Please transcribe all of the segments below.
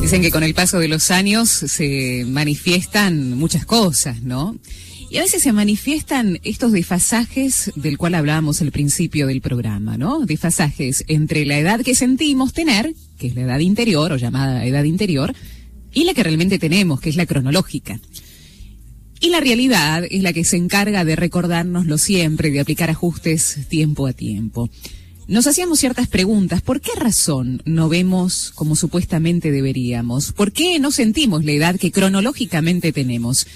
Dicen que con el paso de los años se manifiestan muchas cosas, ¿no? Y a veces se manifiestan estos desfasajes del cual hablábamos al principio del programa, ¿no? Desfasajes entre la edad que sentimos tener, que es la edad interior o llamada edad interior, y la que realmente tenemos, que es la cronológica. Y la realidad es la que se encarga de recordárnoslo siempre, de aplicar ajustes tiempo a tiempo. Nos hacíamos ciertas preguntas. ¿Por qué razón no vemos como supuestamente deberíamos? ¿Por qué no sentimos la edad que cronológicamente tenemos?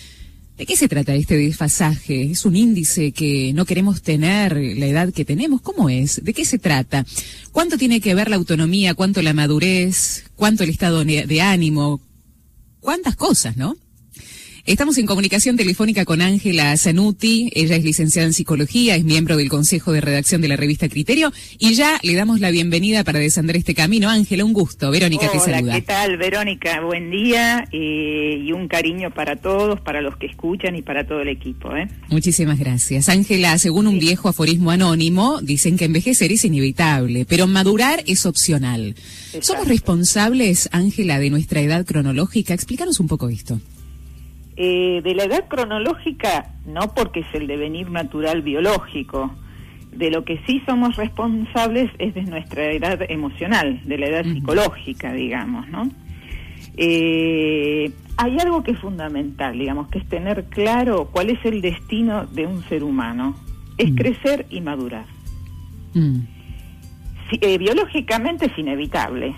¿De qué se trata este desfasaje? ¿Es un índice que no queremos tener la edad que tenemos? ¿Cómo es? ¿De qué se trata? ¿Cuánto tiene que ver la autonomía? ¿Cuánto la madurez? ¿Cuánto el estado de ánimo? ¿Cuántas cosas, no? Estamos en comunicación telefónica con Ángela Zanuti. Ella es licenciada en Psicología, es miembro del Consejo de Redacción de la revista Criterio, y ya le damos la bienvenida para desandar este camino. Ángela, un gusto. Verónica te saluda. Hola, ¿qué tal, Verónica? Buen día y un cariño para todos, para los que escuchan y para todo el equipo, ¿eh? Muchísimas gracias. Ángela, según un viejo aforismo anónimo, dicen que envejecer es inevitable, pero madurar es opcional. Exacto. ¿Somos responsables, Ángela, de nuestra edad cronológica? Explícanos un poco esto. De la edad cronológica, no, porque es el devenir natural biológico. De lo que sí somos responsables es de nuestra edad emocional, de la edad psicológica, digamos, ¿no? Hay algo que es fundamental, digamos, que es tener claro cuál es el destino de un ser humano. Es crecer y madurar. Biológicamente es inevitable,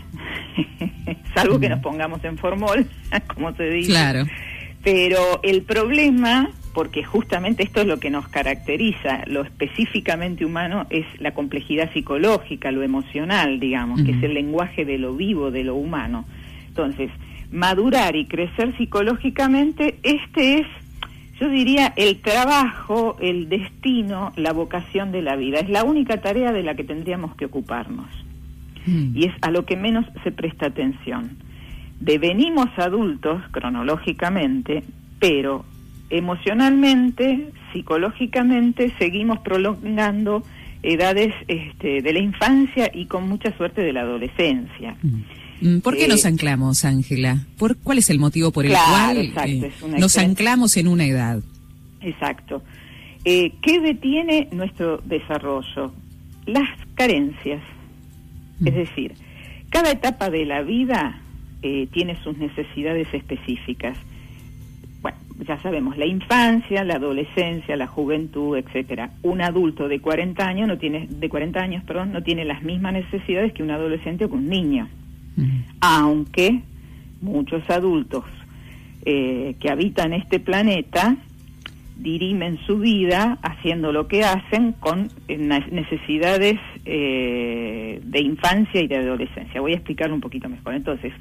salvo que nos pongamos en formol, como se dice. Claro. Pero el problema, porque justamente esto es lo que nos caracteriza, lo específicamente humano, es la complejidad psicológica, lo emocional, digamos, que es el lenguaje de lo vivo, de lo humano. Entonces, madurar y crecer psicológicamente, este es, yo diría, el trabajo, el destino, la vocación de la vida. Es la única tarea de la que tendríamos que ocuparnos. Y es a lo que menos se presta atención. Devenimos adultos cronológicamente, pero emocionalmente, psicológicamente, seguimos prolongando edades de la infancia y con mucha suerte de la adolescencia. ¿Por qué nos anclamos, Ángela? ¿Cuál es el motivo por el cual nos anclamos en una edad? Exacto. ¿Qué detiene nuestro desarrollo? Las carencias. Es decir, cada etapa de la vida tiene sus necesidades específicas. Bueno, ya sabemos, la infancia, la adolescencia, la juventud, etcétera. Un adulto de 40 años no tiene las mismas necesidades que un adolescente o que un niño. Aunque muchos adultos que habitan este planeta dirimen su vida haciendo lo que hacen con necesidades de infancia y de adolescencia. Voy a explicarlo un poquito mejor. Entonces,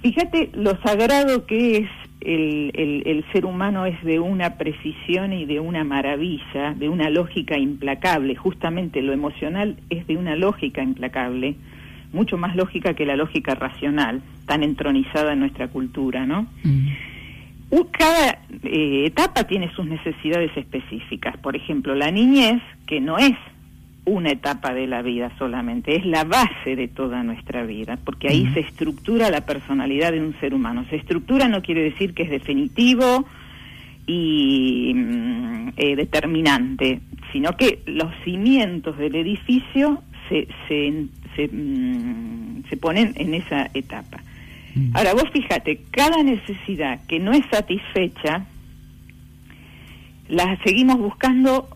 fíjate lo sagrado que es el ser humano, es de una precisión y de una maravilla, de una lógica implacable. Justamente lo emocional es de una lógica implacable, mucho más lógica que la lógica racional, tan entronizada en nuestra cultura, ¿no? Cada etapa tiene sus necesidades específicas. Por ejemplo, la niñez, que no es una etapa de la vida solamente, es la base de toda nuestra vida, porque ahí se estructura la personalidad de un ser humano. Se estructura no quiere decir que es definitivo y determinante, sino que los cimientos del edificio se ponen en esa etapa. Ahora, vos fíjate, cada necesidad que no es satisfecha, la seguimos buscando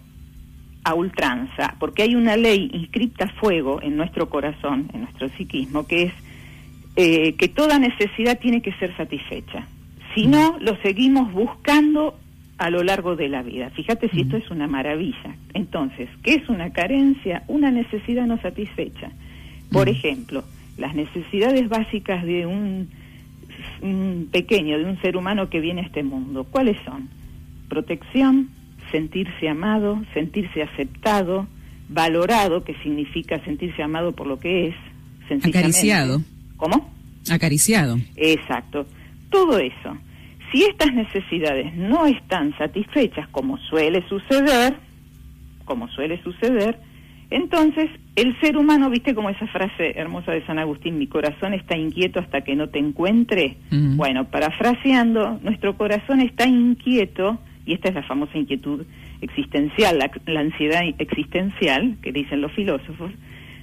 a ultranza, porque hay una ley inscripta a fuego en nuestro corazón, en nuestro psiquismo, que es que toda necesidad tiene que ser satisfecha. Si no, lo seguimos buscando a lo largo de la vida. Fíjate si esto es una maravilla. Entonces, ¿qué es una carencia? Una necesidad no satisfecha. Por ejemplo, las necesidades básicas de un pequeño, de un ser humano que viene a este mundo, ¿cuáles son? Protección, sentirse amado, sentirse aceptado, valorado, que significa sentirse amado por lo que es, acariciado. ¿Cómo? Acariciado. Exacto. Todo eso. Si estas necesidades no están satisfechas, como suele suceder, Entonces, el ser humano, ¿viste como esa frase hermosa de San Agustín, mi corazón está inquieto hasta que no te encuentre? Bueno, parafraseando, nuestro corazón está inquieto, y esta es la famosa inquietud existencial, la ansiedad existencial, que dicen los filósofos.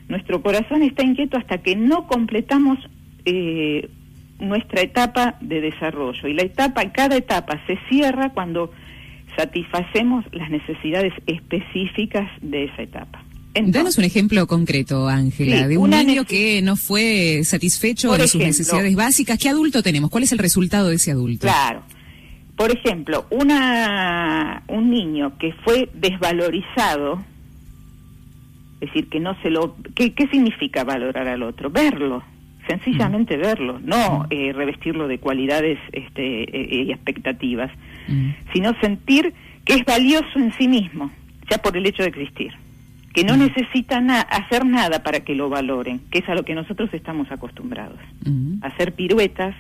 Nuestro corazón está inquieto hasta que no completamos nuestra etapa de desarrollo, y cada etapa se cierra cuando satisfacemos las necesidades específicas de esa etapa. Entonces, danos un ejemplo concreto, Ángela, de un niño que no fue satisfecho de sus necesidades básicas. ¿Qué adulto tenemos? ¿Cuál es el resultado de ese adulto? Claro. Por ejemplo, un niño que fue desvalorizado, es decir, que no se lo... ¿Qué significa valorar al otro? Verlo, sencillamente verlo, no revestirlo de cualidades y expectativas, sino sentir que es valioso en sí mismo, ya por el hecho de existir, que no necesita hacer nada para que lo valoren, que es a lo que nosotros estamos acostumbrados, hacer piruetas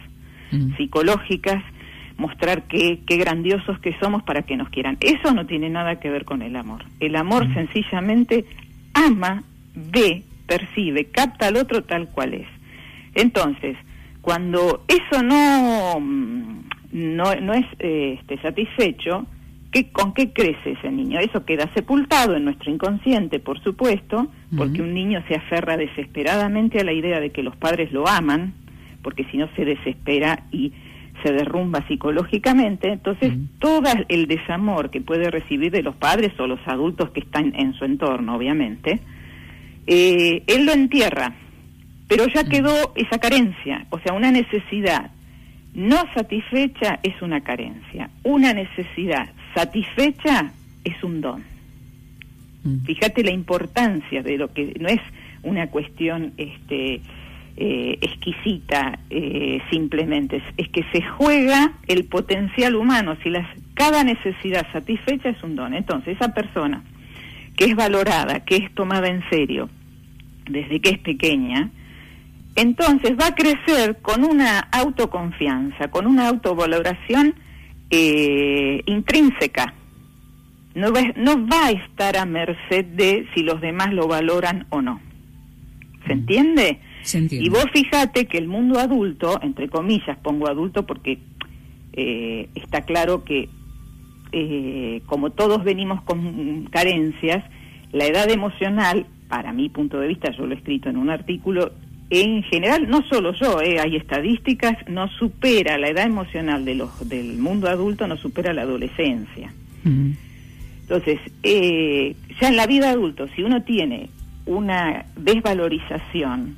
psicológicas, mostrar qué grandiosos que somos para que nos quieran. Eso no tiene nada que ver con el amor. El amor sencillamente ama, ve, percibe, capta al otro tal cual es. Entonces, cuando eso no es satisfecho, ¿con qué crece ese niño? Eso queda sepultado en nuestro inconsciente, por supuesto, porque un niño se aferra desesperadamente a la idea de que los padres lo aman, porque si no se desespera y se derrumba psicológicamente. Entonces todo el desamor que puede recibir de los padres o los adultos que están en su entorno, obviamente, él lo entierra, pero ya quedó esa carencia, o sea, una necesidad no satisfecha es una carencia, una necesidad satisfecha es un don. Fíjate la importancia de lo que no es una cuestión exquisita, simplemente es que se juega el potencial humano. Si cada necesidad satisfecha es un don. Entonces esa persona que es valorada, que es tomada en serio desde que es pequeña, entonces va a crecer con una autoconfianza, con una autovaloración intrínseca. No va a estar a merced de si los demás lo valoran o no. ¿Se entiende? Se entiende. Y vos fíjate que el mundo adulto, entre comillas pongo adulto porque está claro que como todos venimos con carencias, la edad emocional, para mi punto de vista, yo lo he escrito en un artículo, en general, no solo yo, hay estadísticas, no supera la edad emocional del mundo adulto, no supera la adolescencia. Entonces, ya en la vida adulta, si uno tiene una desvalorización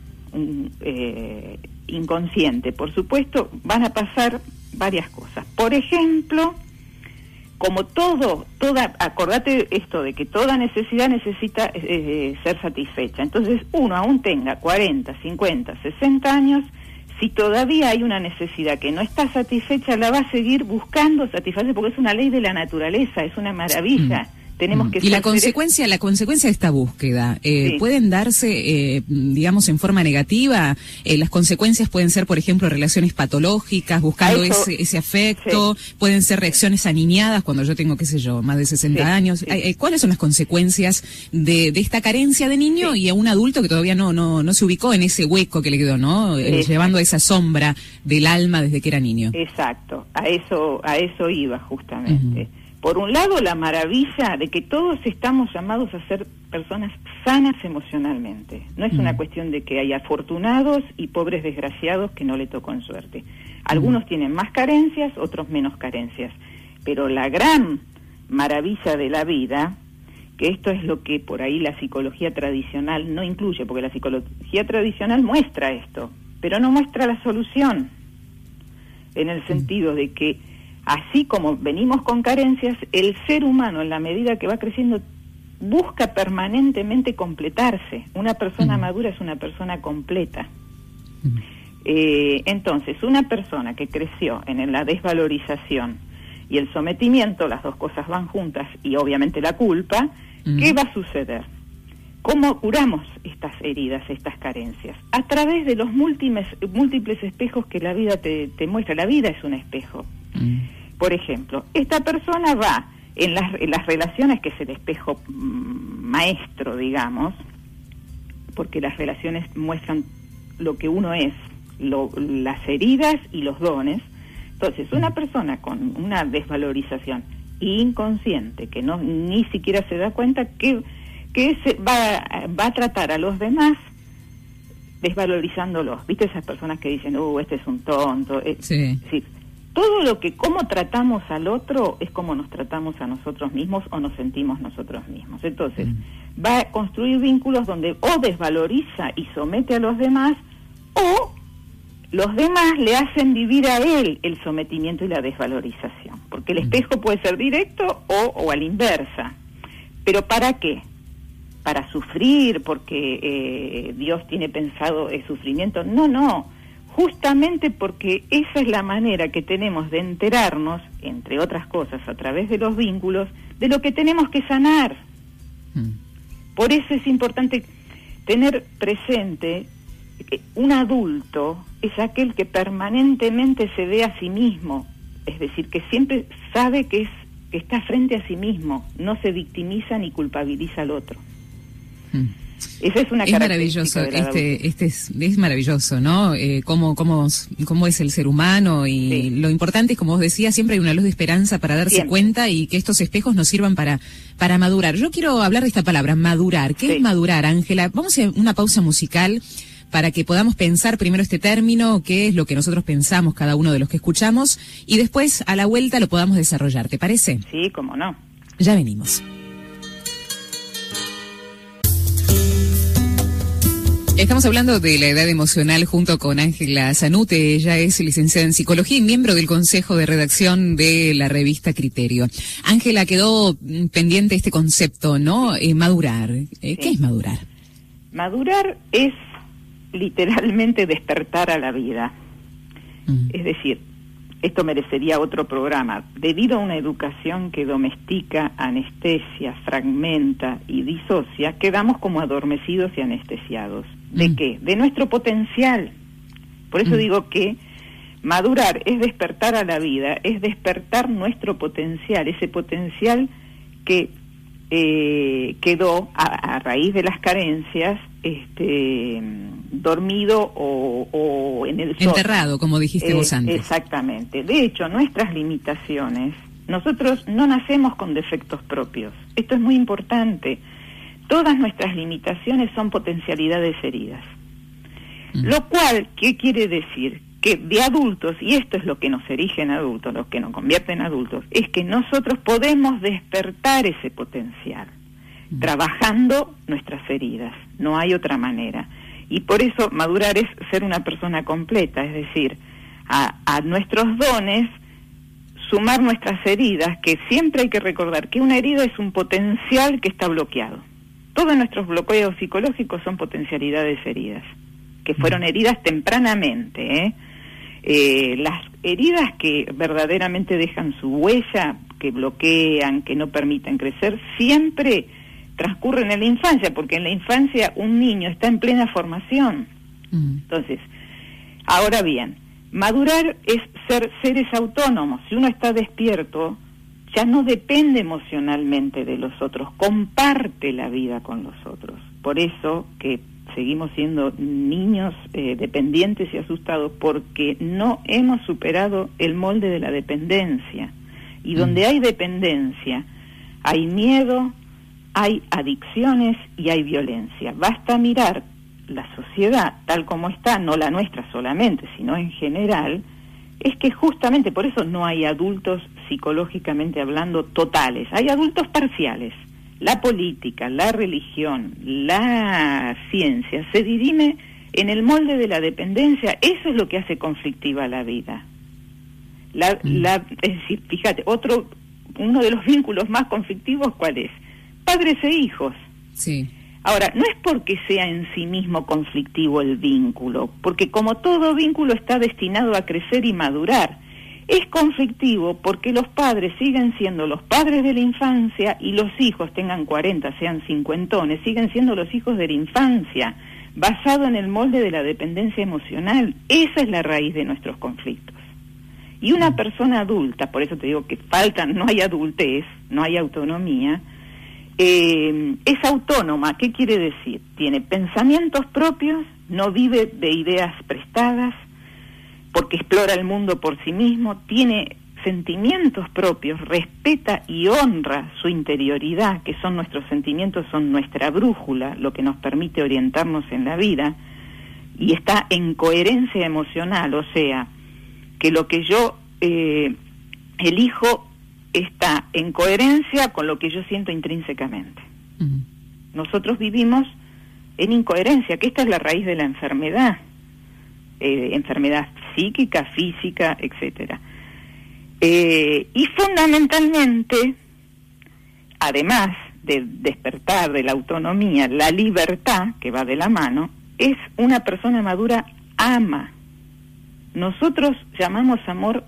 inconsciente, por supuesto, van a pasar varias cosas. Por ejemplo, como acordate esto de que toda necesidad necesita ser satisfecha. Entonces, uno aún tenga 40, 50, 60 años, si todavía hay una necesidad que no está satisfecha, la va a seguir buscando satisfacer, porque es una ley de la naturaleza, es una maravilla. Tenemos que y la consecuencia de esta búsqueda, ¿pueden darse, digamos, en forma negativa? Las consecuencias pueden ser, por ejemplo, relaciones patológicas, buscando ese afecto, pueden ser reacciones aniñadas cuando yo tengo, qué sé yo, más de 60 años. ¿Cuáles son las consecuencias de esta carencia de niño y a un adulto que todavía no se ubicó en ese hueco que le quedó, ¿no? Llevando esa sombra del alma desde que era niño. Exacto, a eso iba justamente. Por un lado, la maravilla de que todos estamos llamados a ser personas sanas emocionalmente. No es una cuestión de que hay afortunados y pobres desgraciados que no le tocó en suerte. Algunos tienen más carencias, otros menos carencias. Pero la gran maravilla de la vida, que esto es lo que por ahí la psicología tradicional no incluye, porque la psicología tradicional muestra esto, pero no muestra la solución, en el sentido de que así como venimos con carencias, el ser humano en la medida que va creciendo busca permanentemente completarse. Una persona madura es una persona completa. Entonces, una persona que creció en la desvalorización y el sometimiento, las dos cosas van juntas, y obviamente la culpa, ¿qué va a suceder? ¿Cómo curamos estas heridas, estas carencias? A través de los múltiples espejos que la vida te muestra. La vida es un espejo. Por ejemplo, esta persona va en las relaciones, que es el espejo maestro, digamos, porque las relaciones muestran lo que uno es, las heridas y los dones. Entonces, una persona con una desvalorización inconsciente, que ni siquiera se da cuenta, que va a tratar a los demás desvalorizándolos. ¿Viste esas personas que dicen, este es un tonto? Sí. Sí. Todo cómo tratamos al otro es como nos tratamos a nosotros mismos o nos sentimos nosotros mismos. Entonces, va a construir vínculos donde o desvaloriza y somete a los demás, o los demás le hacen vivir a él el sometimiento y la desvalorización. Porque el espejo puede ser directo o a la inversa. ¿Pero para qué? Para sufrir, porque Dios tiene pensado el sufrimiento. No. Justamente porque esa es la manera que tenemos de enterarnos, entre otras cosas, a través de los vínculos, de lo que tenemos que sanar. Por eso es importante tener presente que un adulto es aquel que permanentemente se ve a sí mismo, es decir, que siempre sabe que está frente a sí mismo, no se victimiza ni culpabiliza al otro. Esa es una característica maravilloso, es maravilloso, ¿no? Cómo es el ser humano, y sí, lo importante es, como vos decías, siempre hay una luz de esperanza para darse cuenta, y que estos espejos nos sirvan para madurar. Yo quiero hablar de esta palabra, madurar. ¿Qué es madurar, Ángela? Vamos a una pausa musical para que podamos pensar primero este término, qué es lo que nosotros pensamos cada uno de los que escuchamos, y después a la vuelta lo podamos desarrollar. ¿Te parece? Sí, cómo no. Ya venimos. Estamos hablando de la edad emocional junto con Ángela Zanute. Ella es licenciada en psicología y miembro del consejo de redacción de la revista Criterio. Ángela, quedó pendiente este concepto, ¿no? Madurar. ¿Qué es madurar? Madurar es literalmente despertar a la vida. Es decir, esto merecería otro programa. Debido a una educación que domestica, anestesia, fragmenta y disocia, quedamos como adormecidos y anestesiados. ¿De qué? De nuestro potencial. Por eso digo que madurar es despertar a la vida, es despertar nuestro potencial, ese potencial que quedó a raíz de las carencias, dormido o en el sol. Enterrado, como dijiste vos antes. Exactamente. De hecho, nuestras limitaciones, nosotros no nacemos con defectos propios. Esto es muy importante. Todas nuestras limitaciones son potencialidades heridas. Lo cual, ¿qué quiere decir? Que de adultos, y esto es lo que nos erige en adultos, lo que nos convierte en adultos, es que nosotros podemos despertar ese potencial, trabajando nuestras heridas. No hay otra manera. Y por eso madurar es ser una persona completa, es decir, a nuestros dones sumar nuestras heridas, que siempre hay que recordar que una herida es un potencial que está bloqueado. Todos nuestros bloqueos psicológicos son potencialidades heridas, que fueron heridas tempranamente, las heridas que verdaderamente dejan su huella, que bloquean, que no permiten crecer, siempre transcurren en la infancia, porque en la infancia un niño está en plena formación. Entonces, ahora bien, madurar es ser seres autónomos. Si uno está despierto, ya no depende emocionalmente de los otros, comparte la vida con los otros. Por eso que seguimos siendo niños dependientes y asustados, porque no hemos superado el molde de la dependencia. Y donde hay dependencia, hay miedo, hay adicciones y hay violencia. Basta mirar la sociedad tal como está, no la nuestra solamente, sino en general, es que justamente por eso no hay adultos psicológicamente hablando totales, hay adultos parciales. La política, la religión, la ciencia se dirime en el molde de la dependencia. Eso es lo que hace conflictiva la vida. Es decir, fíjate, uno de los vínculos más conflictivos, ¿cuál es? Padres e hijos. Sí. Ahora, no es porque sea en sí mismo conflictivo el vínculo, porque como todo vínculo está destinado a crecer y madurar. Es conflictivo porque los padres siguen siendo los padres de la infancia y los hijos, tengan 40, sean cincuentones, siguen siendo los hijos de la infancia, basado en el molde de la dependencia emocional. Esa es la raíz de nuestros conflictos. Y una persona adulta, por eso te digo que no hay adultez, no hay autonomía, es autónoma. ¿Qué quiere decir? Tiene pensamientos propios, no vive de ideas prestadas, porque explora el mundo por sí mismo, tiene sentimientos propios, respeta y honra su interioridad, que son nuestros sentimientos, son nuestra brújula, lo que nos permite orientarnos en la vida, y está en coherencia emocional, o sea, que lo que yo elijo está en coherencia con lo que yo siento intrínsecamente. Nosotros vivimos en incoherencia, que esta es la raíz de la enfermedad, enfermedad psíquica, física, etcétera. Y fundamentalmente, además de despertar de la autonomía, la libertad, que va de la mano, es una persona madura ama. Nosotros llamamos amor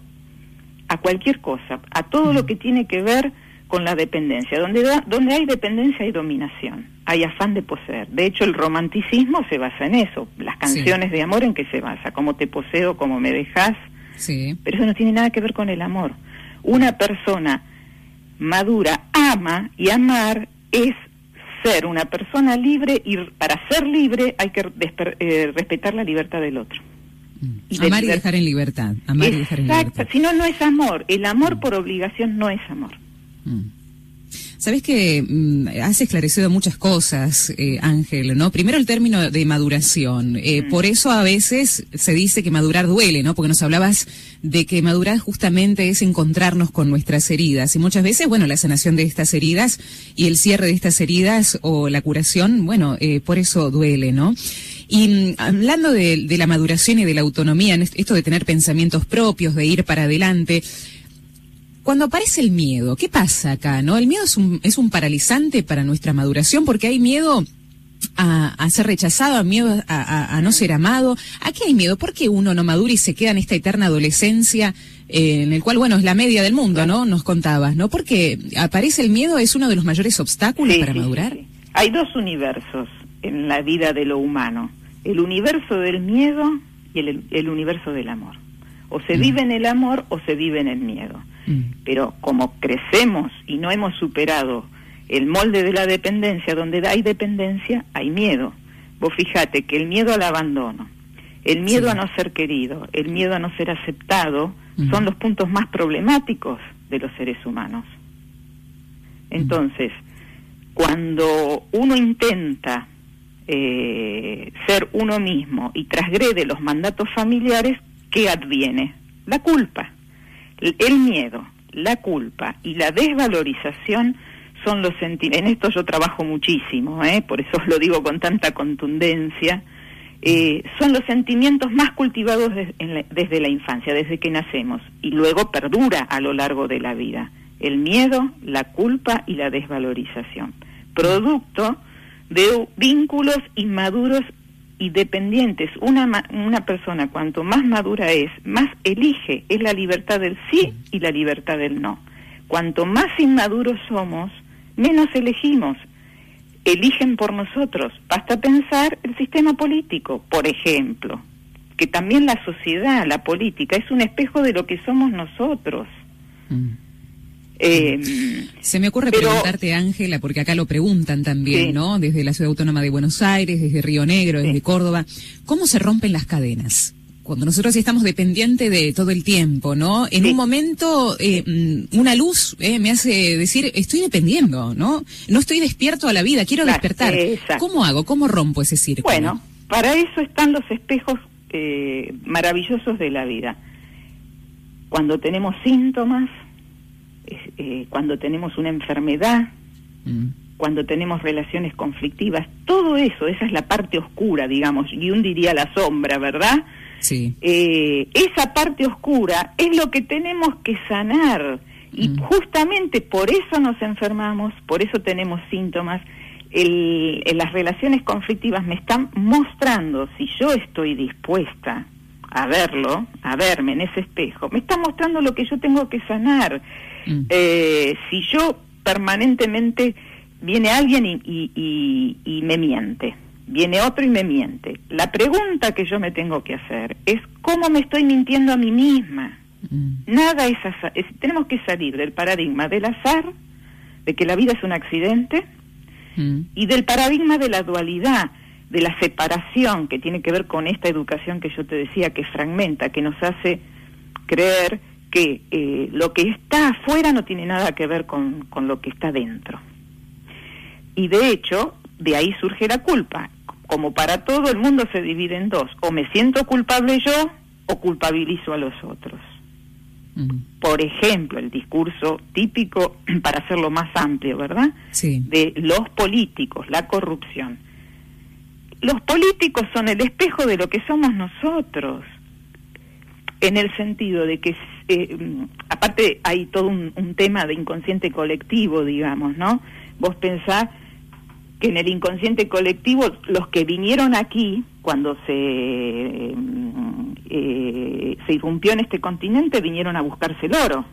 a cualquier cosa, a todo lo que tiene que ver con la dependencia. Donde hay dependencia hay dominación, hay afán de poseer. De hecho, el romanticismo se basa en eso, las canciones de amor en que se basa, cómo te poseo, cómo me dejas. Sí. Pero eso no tiene nada que ver con el amor. Una persona madura ama, y amar es ser una persona libre, y para ser libre hay que respetar la libertad del otro. Amar y dejar en libertad. Amar y dejar en libertad. Si no, no es amor. El amor por obligación no es amor. Sabés que has esclarecido muchas cosas, Ángel, ¿no? Primero el término de maduración. Por eso a veces se dice que madurar duele, ¿no? Porque nos hablabas de que madurar justamente es encontrarnos con nuestras heridas. Y muchas veces, bueno, la sanación de estas heridas y el cierre de estas heridas o la curación, bueno, por eso duele, ¿no? Y hablando de la maduración y de la autonomía, esto de tener pensamientos propios, de ir para adelante, cuando aparece el miedo, ¿qué pasa acá, no? El miedo es un paralizante para nuestra maduración, porque hay miedo a ser rechazado, miedo a no ser amado. ¿A qué hay miedo? ¿Por qué uno no madura y se queda en esta eterna adolescencia, en el cual, bueno, es la media del mundo, ¿no? Nos contabas, ¿no? Porque aparece el miedo, es uno de los mayores obstáculos para madurar. Sí. Hay dos universos en la vida de lo humano: el universo del miedo y el universo del amor. O se vive en el amor o se vive en el miedo. Pero como crecemos y no hemos superado el molde de la dependencia, donde hay dependencia hay miedo. Vos fíjate que el miedo al abandono, el miedo a no ser querido, el miedo a no ser aceptado, son los puntos más problemáticos de los seres humanos. Entonces, cuando uno intenta ser uno mismo y transgrede los mandatos familiares, ¿qué adviene? La culpa. El miedo, la culpa y la desvalorización son los sentimientos. En esto yo trabajo muchísimo, por eso lo digo con tanta contundencia. Son los sentimientos más cultivados desde la infancia, desde que nacemos, y luego perdura a lo largo de la vida. El miedo, la culpa y la desvalorización, producto de vínculos inmaduros y dependientes. Una persona, cuanto más madura es, más elige, es la libertad del sí y la libertad del no. Cuanto más inmaduros somos, menos elegimos. Eligen por nosotros. Basta pensar el sistema político, por ejemplo, que también la sociedad, la política, es un espejo de lo que somos nosotros. Se me ocurre preguntarte, Ángela, porque acá lo preguntan también, ¿no? Desde la Ciudad Autónoma de Buenos Aires, desde Río Negro, desde Córdoba, ¿cómo se rompen las cadenas? Cuando nosotros estamos dependientes de todo el tiempo, ¿no? En un momento, una luz me hace decir, estoy dependiendo, ¿no? No estoy despierto a la vida, quiero despertar. ¿Cómo hago? ¿Cómo rompo ese círculo? Bueno, para eso están los espejos maravillosos de la vida. Cuando tenemos síntomas, cuando tenemos una enfermedad, cuando tenemos relaciones conflictivas, todo eso, esa es la parte oscura, digamos, y un diría la sombra, ¿verdad? Sí. Esa parte oscura es lo que tenemos que sanar, y justamente por eso nos enfermamos, por eso tenemos síntomas. Las relaciones conflictivas me están mostrando, si yo estoy dispuesta a verlo, a verme en ese espejo, me está mostrando lo que yo tengo que sanar. Si yo permanentemente viene alguien y me miente, viene otro y me miente, la pregunta que yo me tengo que hacer es ¿cómo me estoy mintiendo a mí misma? Nada es azar. Tenemos que salir del paradigma del azar, de que la vida es un accidente, y del paradigma de la dualidad, de la separación, que tiene que ver con esta educación que yo te decía, que fragmenta, que nos hace creer que lo que está afuera no tiene nada que ver con lo que está dentro. Y de hecho, de ahí surge la culpa. Como para todo, el mundo se divide en dos: o me siento culpable yo, o culpabilizo a los otros. Por ejemplo, el discurso típico, para hacerlo más amplio, ¿verdad? Sí. De los políticos, la corrupción. Los políticos son el espejo de lo que somos nosotros, en el sentido de que, aparte hay todo un tema de inconsciente colectivo, digamos, ¿no? Vos pensás que en el inconsciente colectivo los que vinieron aquí, cuando se irrumpió en este continente, vinieron a buscarse el oro.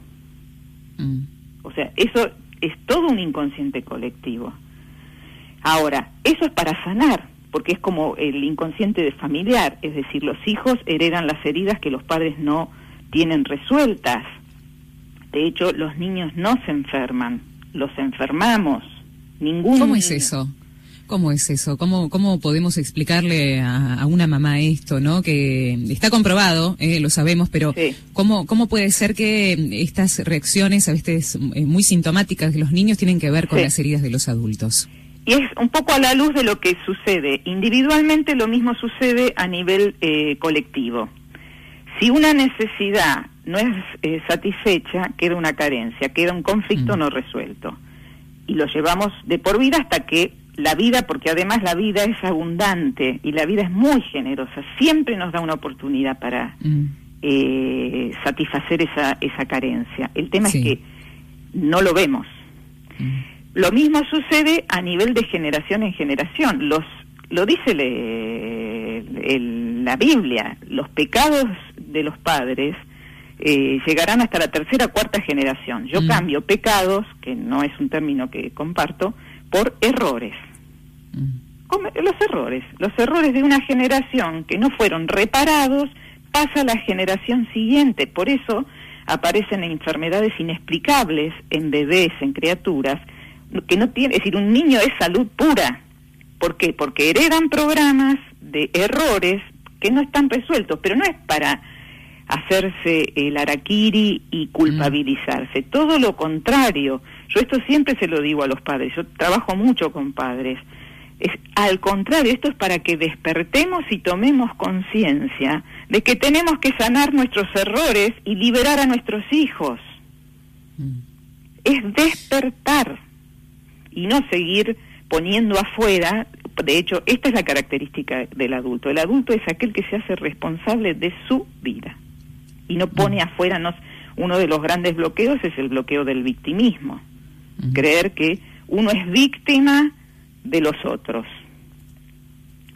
O sea, eso es todo un inconsciente colectivo. Ahora, eso es para sanar, porque es como el inconsciente de familiar, es decir, los hijos heredan las heridas que los padres no tienen resueltas. De hecho, los niños no se enferman, los enfermamos. ¿Cómo es eso? ¿Cómo es eso? ¿Cómo podemos explicarle a una mamá esto, no? Que está comprobado, lo sabemos, pero sí. ¿Cómo puede ser que estas reacciones, a veces muy sintomáticas de los niños, tienen que ver con las heridas de los adultos? Y es un poco a la luz de lo que sucede. Individualmente lo mismo sucede a nivel colectivo. Si una necesidad no es satisfecha, queda una carencia, queda un conflicto no resuelto. Y lo llevamos de por vida hasta que la vida, porque además la vida es abundante y la vida es muy generosa, siempre nos da una oportunidad para satisfacer esa carencia. El tema es que no lo vemos. Lo mismo sucede a nivel de generación en generación. Lo dice la Biblia, los pecados de los padres llegarán hasta la tercera o cuarta generación. Yo cambio pecados, que no es un término que comparto, por errores. Los errores de una generación que no fueron reparados, pasa a la generación siguiente. Por eso aparecen enfermedades inexplicables en bebés, en criaturas, que no tiene, es decir, un niño es salud pura. ¿Por qué? Porque heredan programas de errores que no están resueltos, pero no es para hacerse el harakiri y culpabilizarse, todo lo contrario. Yo esto siempre se lo digo a los padres, yo trabajo mucho con padres, es al contrario, esto es para que despertemos y tomemos conciencia de que tenemos que sanar nuestros errores y liberar a nuestros hijos. Es despertar y no seguir poniendo afuera. De hecho, esta es la característica del adulto. El adulto es aquel que se hace responsable de su vida y no pone afuera. Uno de los grandes bloqueos es el bloqueo del victimismo. Creer que uno es víctima de los otros.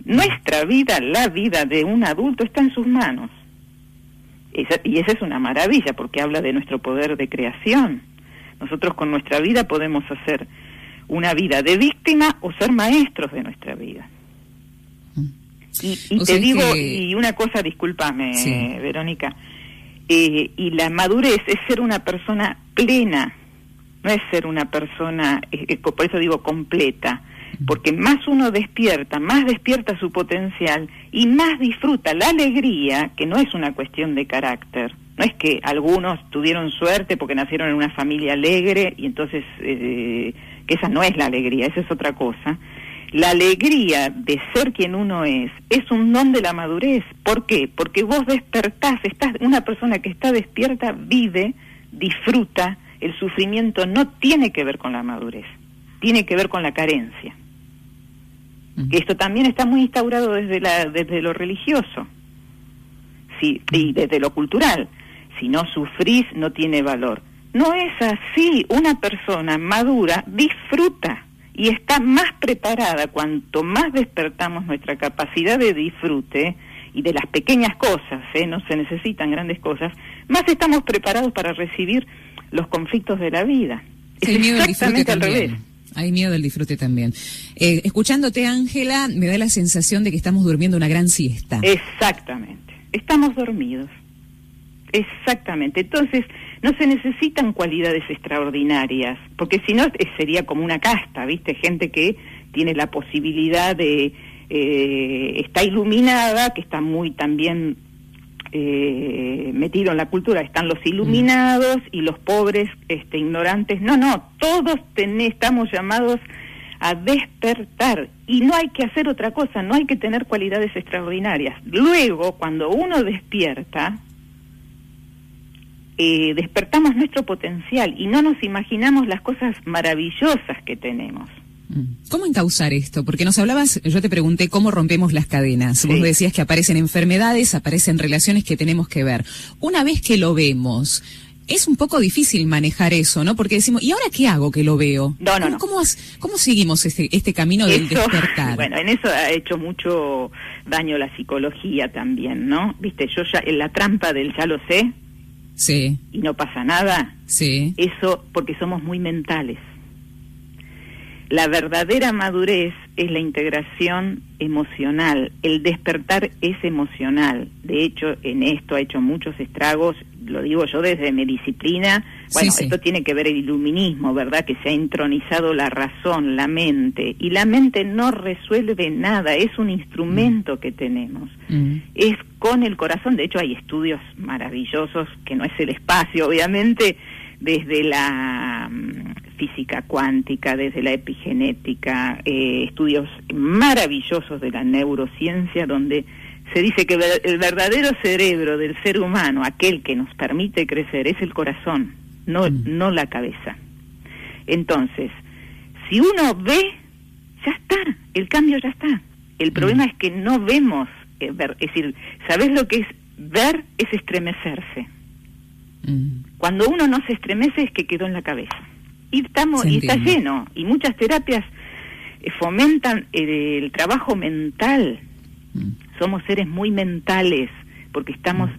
Nuestra vida, la vida de un adulto, está en sus manos. Y esa es una maravilla, porque habla de nuestro poder de creación. Nosotros con nuestra vida podemos hacer una vida de víctima o ser maestros de nuestra vida. Y te digo, y una cosa, discúlpame, Verónica, y la madurez es ser una persona plena, no es ser una persona, por eso digo completa, porque más uno despierta, más despierta su potencial y más disfruta la alegría, que no es una cuestión de carácter. No es que algunos tuvieron suerte porque nacieron en una familia alegre y entonces que esa no es la alegría, esa es otra cosa. La alegría de ser quien uno es un don de la madurez. ¿Por qué? Porque vos despertás, una persona que está despierta vive, disfruta. El sufrimiento no tiene que ver con la madurez, tiene que ver con la carencia. Que esto también está muy instaurado desde lo religioso, sí, y desde lo cultural. Si no sufrís, no tiene valor. No es así. Una persona madura disfruta y está más preparada. Cuanto más despertamos nuestra capacidad de disfrute y de las pequeñas cosas, no se necesitan grandes cosas, más estamos preparados para recibir los conflictos de la vida. Es exactamente al revés. Hay miedo del disfrute también. Escuchándote, Ángela, me da la sensación de que estamos durmiendo una gran siesta. Exactamente. Estamos dormidos. Exactamente. Entonces, no se necesitan cualidades extraordinarias, porque si no sería como una casta, ¿viste? Gente que tiene la posibilidad de... está iluminada, que está muy también metido en la cultura. Están los iluminados y los pobres ignorantes. No, todos estamos llamados a despertar, y no hay que hacer otra cosa, no hay que tener cualidades extraordinarias. Luego, cuando uno despierta, despertamos nuestro potencial y no nos imaginamos las cosas maravillosas que tenemos. ¿Cómo encauzar esto? Porque nos hablabas, yo te pregunté cómo rompemos las cadenas. Sí. Vos decías que aparecen enfermedades, aparecen relaciones que tenemos que ver. Una vez que lo vemos, es un poco difícil manejar eso, ¿no? Porque decimos, ¿y ahora qué hago que lo veo? No. ¿Cómo seguimos este camino del despertar? Bueno, en eso ha hecho mucho daño la psicología también, ¿no? Viste, yo ya en la trampa del ya lo sé, sí, y no pasa nada, sí, eso porque somos muy mentales. La verdadera madurez es la integración emocional, el despertar es emocional. De hecho, en esto ha hecho muchos estragos, lo digo yo desde mi disciplina. Bueno, sí. Esto tiene que ver el iluminismo, ¿verdad? Que se ha entronizado la razón, la mente, y la mente no resuelve nada, es un instrumento que tenemos. Es con el corazón. De hecho, hay estudios maravillosos, que no es el espacio, obviamente, desde la física cuántica, desde la epigenética, estudios maravillosos de la neurociencia, donde se dice que el verdadero cerebro del ser humano, aquel que nos permite crecer, es el corazón, no la cabeza. Entonces, si uno ve, ya está, el cambio ya está. El problema es que no vemos, ver, es decir, ¿sabés lo que es ver? Es estremecerse. Cuando uno no se estremece es que quedó en la cabeza. Y está lleno, y muchas terapias fomentan el trabajo mental. Somos seres muy mentales, porque estamos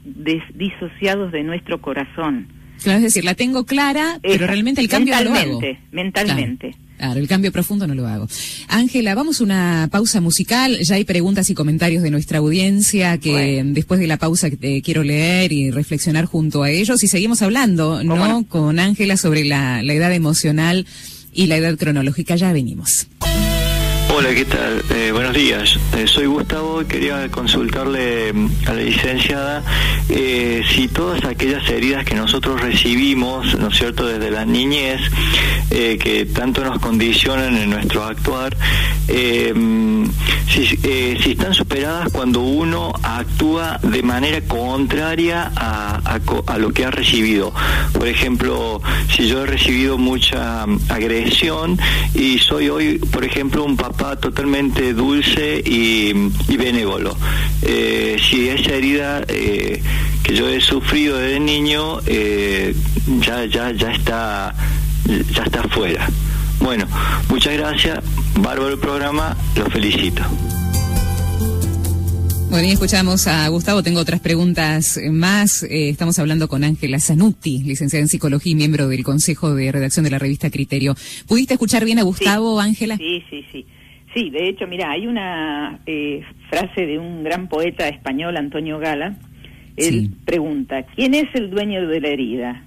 disociados de nuestro corazón. Claro, es decir, la tengo clara, pero realmente el cambio no lo hago. Mentalmente. Claro, el cambio profundo no lo hago. Ángela, vamos a una pausa musical. Ya hay preguntas y comentarios de nuestra audiencia que después de la pausa quiero leer y reflexionar junto a ellos. Y seguimos hablando, ¿no? Con Ángela sobre la edad emocional y la edad cronológica. Ya venimos. Hola, ¿qué tal? Buenos días. Soy Gustavo y quería consultarle a la licenciada si todas aquellas heridas que nosotros recibimos, ¿no es cierto?, desde la niñez, que tanto nos condicionan en nuestro actuar, si están superadas cuando uno actúa de manera contraria a lo que ha recibido. Por ejemplo, si yo he recibido mucha agresión y soy hoy, por ejemplo, un papá totalmente dulce y benévolo, si esa herida que yo he sufrido desde niño ya está fuera. Bueno, muchas gracias, bárbaro el programa, los felicito. Bueno, y escuchamos a Gustavo. Tengo otras preguntas más. Estamos hablando con Ángela Zanutti, licenciada en Psicología y miembro del Consejo de Redacción de la revista Criterio. ¿Pudiste escuchar bien a Gustavo, Ángela? Sí. Sí, de hecho, mira, hay una frase de un gran poeta español, Antonio Gala. Él pregunta, ¿quién es el dueño de la herida?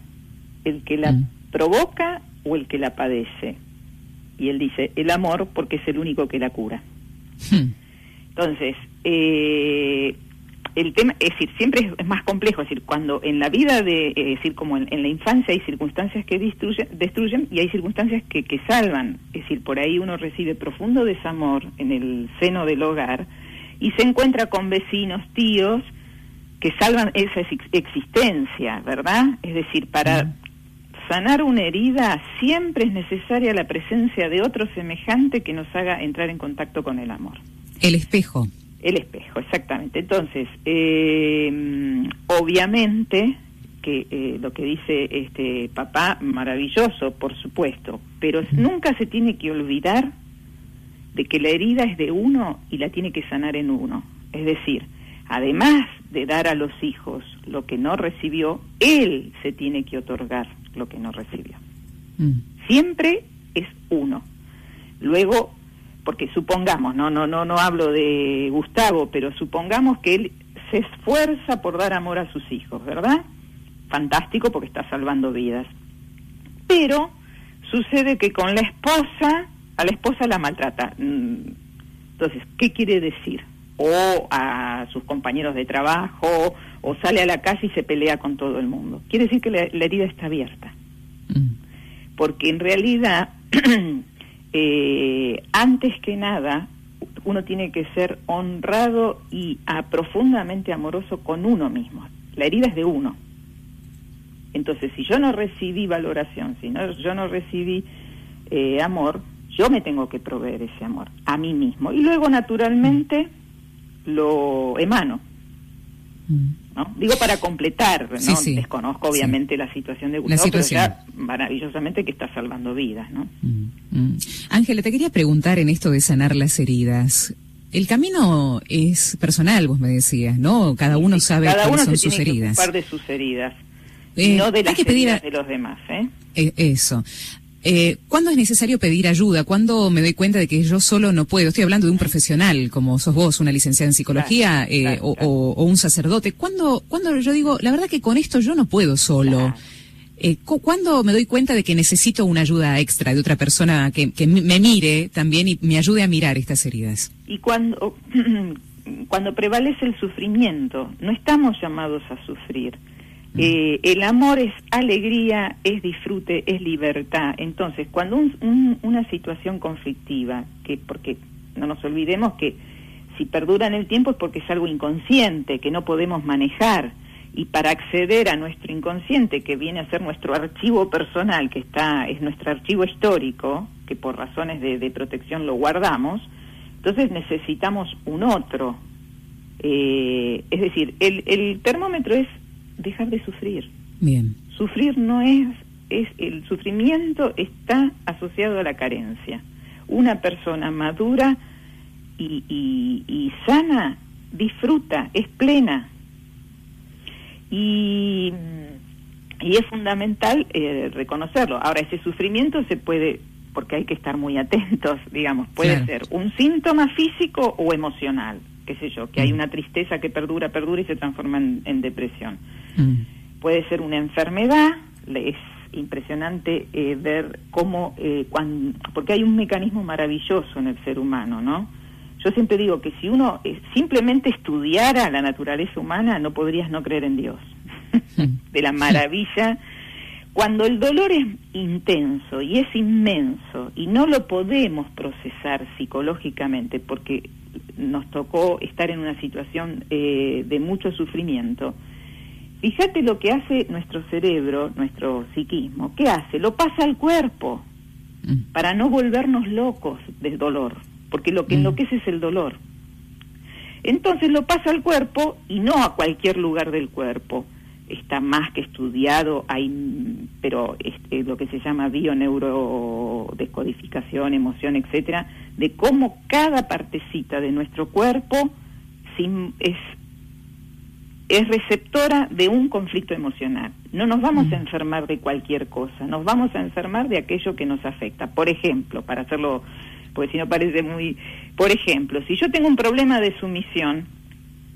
¿El que la provoca o el que la padece? Y él dice, el amor, porque es el único que la cura. Entonces, el tema, es decir, siempre es más complejo, es decir, cuando en la vida es decir, como en la infancia hay circunstancias que destruyen y hay circunstancias que salvan, es decir, por ahí uno recibe profundo desamor en el seno del hogar y se encuentra con vecinos, tíos, que salvan esa existencia, ¿verdad? Es decir, para sanar una herida siempre es necesaria la presencia de otro semejante que nos haga entrar en contacto con el amor. El espejo. El espejo, exactamente. Entonces, obviamente que lo que dice papá, maravilloso, por supuesto, pero nunca se tiene que olvidar de que la herida es de uno y la tiene que sanar en uno. Es decir, además de dar a los hijos lo que no recibió, él se tiene que otorgar lo que no recibió. Siempre es uno. Luego, porque supongamos, no hablo de Gustavo, pero supongamos que él se esfuerza por dar amor a sus hijos, ¿verdad? fantástico porque está salvando vidas. Pero sucede que con la esposa, a la esposa la maltrata. Entonces, ¿qué quiere decir? O a sus compañeros de trabajo, o sale a la calle y se pelea con todo el mundo. Quiere decir que la herida está abierta. Porque en realidad, antes que nada, uno tiene que ser honrado y profundamente amoroso con uno mismo. La herida es de uno. Entonces, si yo no recibí valoración, si yo no recibí amor, yo me tengo que proveer ese amor a mí mismo. Y luego, naturalmente, lo emano. ¿No? Digo para completar, ¿no? Sí. Desconozco obviamente la situación de Gustavo, pero ya maravillosamente que está salvando vidas, ¿no? Ángela, te quería preguntar en esto de sanar las heridas. El camino es personal, vos me decías, ¿no? Cada uno sabe cuáles son sus heridas. Cada uno se tiene que ocupar de sus heridas, no de las heridas de los demás, Eso. ¿Cuándo es necesario pedir ayuda? ¿Cuándo me doy cuenta de que yo solo no puedo? Estoy hablando de un profesional, como sos vos, una licenciada en psicología, claro. O un sacerdote. ¿Cuándo yo digo, la verdad que con esto yo no puedo solo? Claro. ¿Cuándo me doy cuenta de que necesito una ayuda extra de otra persona que me mire también y me ayude a mirar estas heridas? Y cuando prevalece el sufrimiento, no estamos llamados a sufrir. El amor es alegría, es disfrute, es libertad. Entonces, cuando una situación conflictiva, porque no nos olvidemos que si perdura en el tiempo es porque es algo inconsciente, que no podemos manejar, y para acceder a nuestro inconsciente, que viene a ser nuestro archivo personal, que es nuestro archivo histórico, que por razones de protección lo guardamos, entonces necesitamos un otro. Es decir, el termómetro es dejar de sufrir. Bien. Sufrir no es el sufrimiento está asociado a la carencia. Una persona madura y sana disfruta, es plena. Y es fundamental reconocerlo. Ahora, ese sufrimiento se puede, porque hay que estar muy atentos, digamos, puede ser un síntoma físico o emocional, qué sé yo, que hay una tristeza que perdura y se transforma en depresión. Puede ser una enfermedad, es impresionante ver cómo, porque hay un mecanismo maravilloso en el ser humano, ¿no? Yo siempre digo que si uno simplemente estudiara la naturaleza humana, no podrías no creer en Dios. De la maravilla. Cuando el dolor es intenso y es inmenso y no lo podemos procesar psicológicamente porque nos tocó estar en una situación de mucho sufrimiento, fíjate lo que hace nuestro cerebro, nuestro psiquismo. ¿Qué hace? Lo pasa al cuerpo para no volvernos locos del dolor, porque lo que enloquece es el dolor. Entonces lo pasa al cuerpo y no a cualquier lugar del cuerpo. Está más que estudiado, pero lo que se llama bioneurodescodificación, emoción, etcétera, de cómo cada partecita de nuestro cuerpo es receptora de un conflicto emocional. No nos vamos a enfermar de cualquier cosa, nos vamos a enfermar de aquello que nos afecta. Por ejemplo, para hacerlo, porque si no parece muy... Por ejemplo, si yo tengo un problema de sumisión,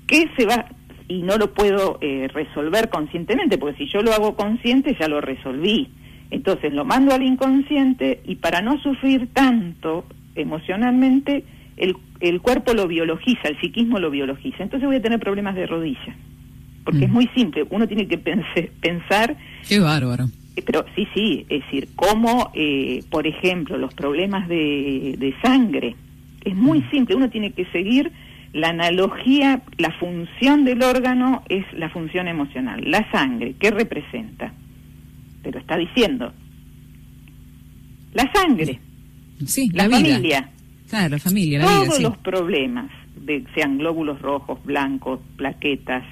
¿qué se va...? Y no lo puedo resolver conscientemente, porque si yo lo hago consciente ya lo resolví. Entonces lo mando al inconsciente y para no sufrir tanto emocionalmente, el cuerpo lo biologiza, el psiquismo lo biologiza. Entonces voy a tener problemas de rodilla. Porque es muy simple, uno tiene que pensar... ¡Qué bárbaro! Pero sí, es decir, como, por ejemplo, los problemas de sangre. Es muy simple, uno tiene que seguir la analogía, la función del órgano es la función emocional. La sangre, ¿qué representa? Pero está diciendo, la sangre, sí, la familia. Claro, la familia, la todos vida, sí. Los problemas, sean glóbulos rojos, blancos, plaquetas,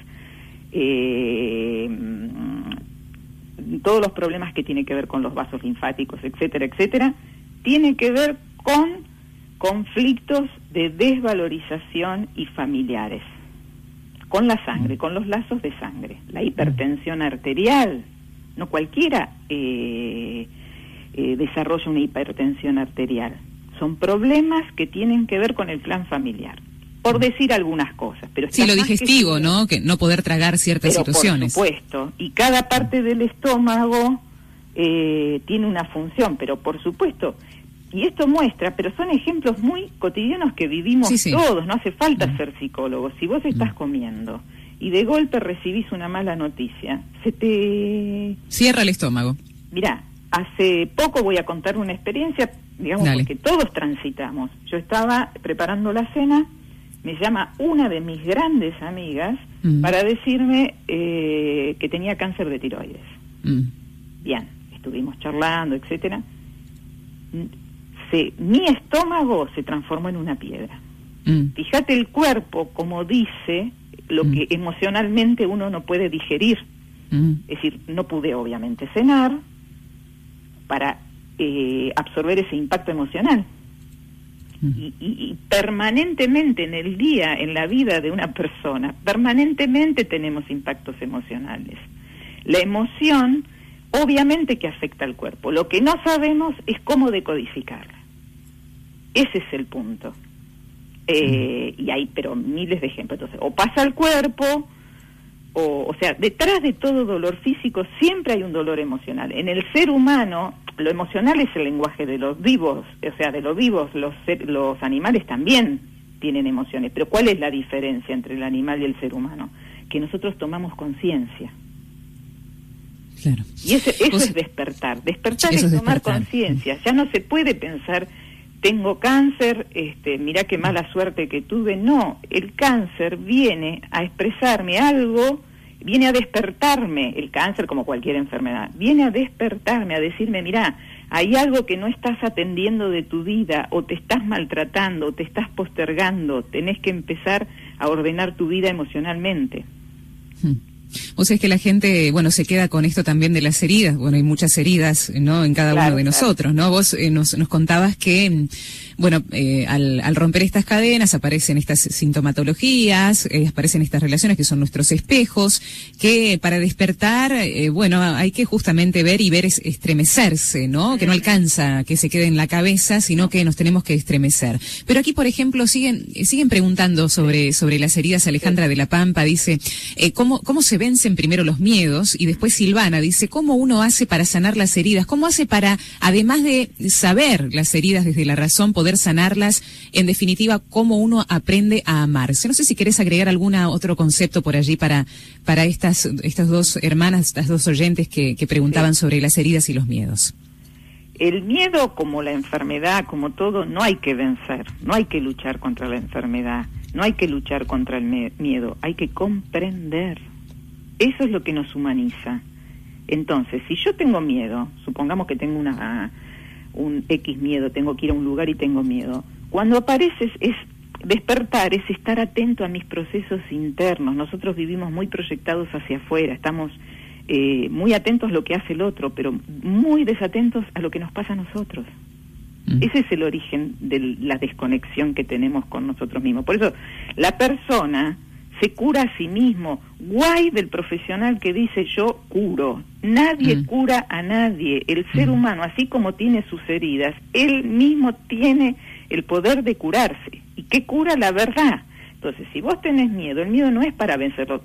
todos los problemas que tienen que ver con los vasos linfáticos, etcétera, etcétera, tienen que ver con conflictos de desvalorización y familiares, con la sangre, con los lazos de sangre. La hipertensión arterial, no cualquiera desarrolla una hipertensión arterial, son problemas que tienen que ver con el plan familiar. por decir algunas cosas. Pero sí, lo digestivo, ¿no? Que no poder tragar ciertas situaciones. Por supuesto, y cada parte del estómago tiene una función, pero por supuesto, y esto muestra, pero son ejemplos muy cotidianos que vivimos todos, no hace falta ser psicólogo. Si vos estás comiendo y de golpe recibís una mala noticia, se te... cierra el estómago. Mirá, hace poco voy a contar una experiencia, digamos, porque todos transitamos. Yo estaba preparando la cena, me llama una de mis grandes amigas para decirme que tenía cáncer de tiroides. Bien, estuvimos charlando, etcétera. Mi estómago se transformó en una piedra. Fíjate el cuerpo, como dice, lo que emocionalmente uno no puede digerir. Es decir, no pude obviamente cenar para absorber ese impacto emocional. Y permanentemente en el día, en la vida de una persona, permanentemente tenemos impactos emocionales. La emoción, obviamente que afecta al cuerpo. Lo que no sabemos es cómo decodificarla. Ese es el punto. Y hay, pero miles de ejemplos. Entonces, o pasa al cuerpo, o sea, detrás de todo dolor físico siempre hay un dolor emocional. En el ser humano, lo emocional es el lenguaje de los vivos, o sea, de los vivos, los animales también tienen emociones. Pero ¿cuál es la diferencia entre el animal y el ser humano? Que nosotros tomamos conciencia. Claro. Y eso es despertar. Despertar es tomar conciencia. Ya no se puede pensar, tengo cáncer, mirá qué mala suerte que tuve. No, el cáncer viene a expresarme algo, viene a despertarme, el cáncer como cualquier enfermedad, viene a despertarme, a decirme, mirá, hay algo que no estás atendiendo de tu vida, o te estás maltratando, o te estás postergando, tenés que empezar a ordenar tu vida emocionalmente. O sea, es que la gente, bueno, se queda con esto también de las heridas. Bueno, hay muchas heridas, ¿no?, en cada uno de nosotros, ¿no? Vos nos contabas que, bueno, al romper estas cadenas aparecen estas sintomatologías, aparecen estas relaciones que son nuestros espejos, que para despertar, bueno, hay que justamente ver estremecerse, ¿no? Que no alcanza que se quede en la cabeza, sino que nos tenemos que estremecer. Pero aquí, por ejemplo, siguen preguntando sobre las heridas. Alejandra de la Pampa dice, ¿cómo se vencen primero los miedos? Y después Silvana dice, ¿cómo uno hace para sanar las heridas? ¿Cómo hace para, además de saber las heridas desde la razón, poder sanarlas? En definitiva, ¿cómo uno aprende a amarse? No sé si querés agregar algún otro concepto por allí para estas dos hermanas, estas dos oyentes que preguntaban sobre las heridas y los miedos. El miedo, como la enfermedad, como todo, no hay que vencer, no hay que luchar contra la enfermedad, no hay que luchar contra el miedo, hay que comprender. Eso es lo que nos humaniza. Entonces, si yo tengo miedo, supongamos que tengo un X miedo, tengo que ir a un lugar y tengo miedo, cuando aparece es despertar, es estar atento a mis procesos internos. Nosotros vivimos muy proyectados hacia afuera, estamos muy atentos a lo que hace el otro, pero muy desatentos a lo que nos pasa a nosotros. Ese es el origen de la desconexión que tenemos con nosotros mismos. Por eso, la persona se cura a sí mismo. Guay del profesional que dice yo curo. Nadie cura a nadie. El ser humano, así como tiene sus heridas, él mismo tiene el poder de curarse. ¿Y qué cura? La verdad. Entonces, si vos tenés miedo, el miedo no es para vencerlo.